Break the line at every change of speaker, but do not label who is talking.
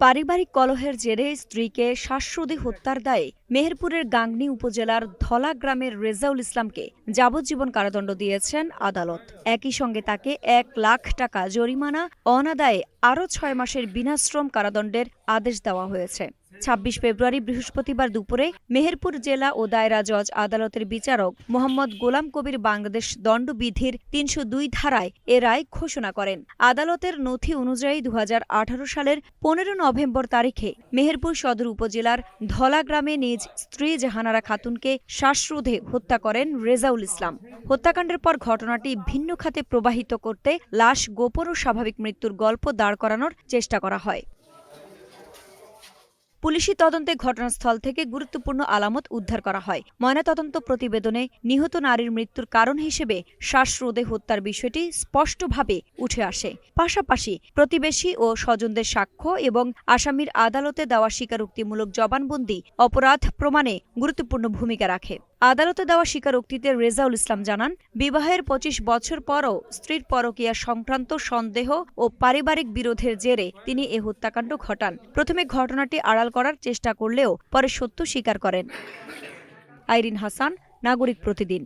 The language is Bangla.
পারিবারিক কলহের জেরে স্ত্রীকে শ্বাসরোধে হত্যার দায়ে মেহেরপুরের গাংনী উপজেলার ধলা গ্রামের রেজাউল ইসলামকে যাবজ্জীবন কারাদণ্ড দিয়েছেন আদালত। একই সঙ্গে তাকে ১ লাখ টাকা জরিমানা অনাদায়ে আরও ৬ মাসের বিনাশ্রম কারাদণ্ডের আদেশ দেওয়া হয়েছে। ২৬ ফেব্রুয়ারি বৃহস্পতিবার দুপুরে মেহেরপুর জেলা ও দায়রা জজ আদালতের বিচারক মোহাম্মদ গোলাম কবির বাংলাদেশ দণ্ডবিধির ৩০২ ধারায় এ রায় ঘোষণা করেন। আদালতের নথি অনুযায়ী ২০১৮ সালের ১৫ নভেম্বর তারিখে মেহেরপুর সদর উপজেলার ধলা গ্রামে নিজ স্ত্রী জাহানারা খাতুনকে শ্বাসরোধে হত্যা করেন রেজাউল ইসলাম। হত্যাকাণ্ডের পর ঘটনাটি ভিন্ন খাতে প্রবাহিত করতে লাশ গোপন ও স্বাভাবিক মৃত্যুর গল্প দাঁড় করানোর চেষ্টা করা হয়। পুলিশি তদন্তে ঘটনাস্থল থেকে গুরুত্বপূর্ণ আলামত উদ্ধার করা হয়। ময়নাতদন্ত প্রতিবেদনে নিহত নারীর মৃত্যুর কারণ হিসেবে শ্বাসরোধে হত্যার বিষয়টি স্পষ্টভাবে উঠে আসে। পাশাপাশি প্রতিবেশী ও স্বজনদের সাক্ষ্য এবং আসামির আদালতে দেওয়া স্বীকারোক্তিমূলক জবানবন্দি অপরাধ প্রমাণে গুরুত্বপূর্ণ ভূমিকা রাখে। আদালতে দেওয়া স্বীকারোক্তিতে রেজাউল ইসলাম জানান, বিবাহের ২৫ বছর পরও স্ত্রীর পরকীয়া সংক্রান্ত সন্দেহ ও পারিবারিক বিরোধের জেরে তিনি এ হত্যাকাণ্ড ঘটান। প্রথমে ঘটনাটি আড়াল করার চেষ্টা করলেও পরে সত্য স্বীকার করেন। আইরিন হাসান, নাগরিক প্রতিদিন।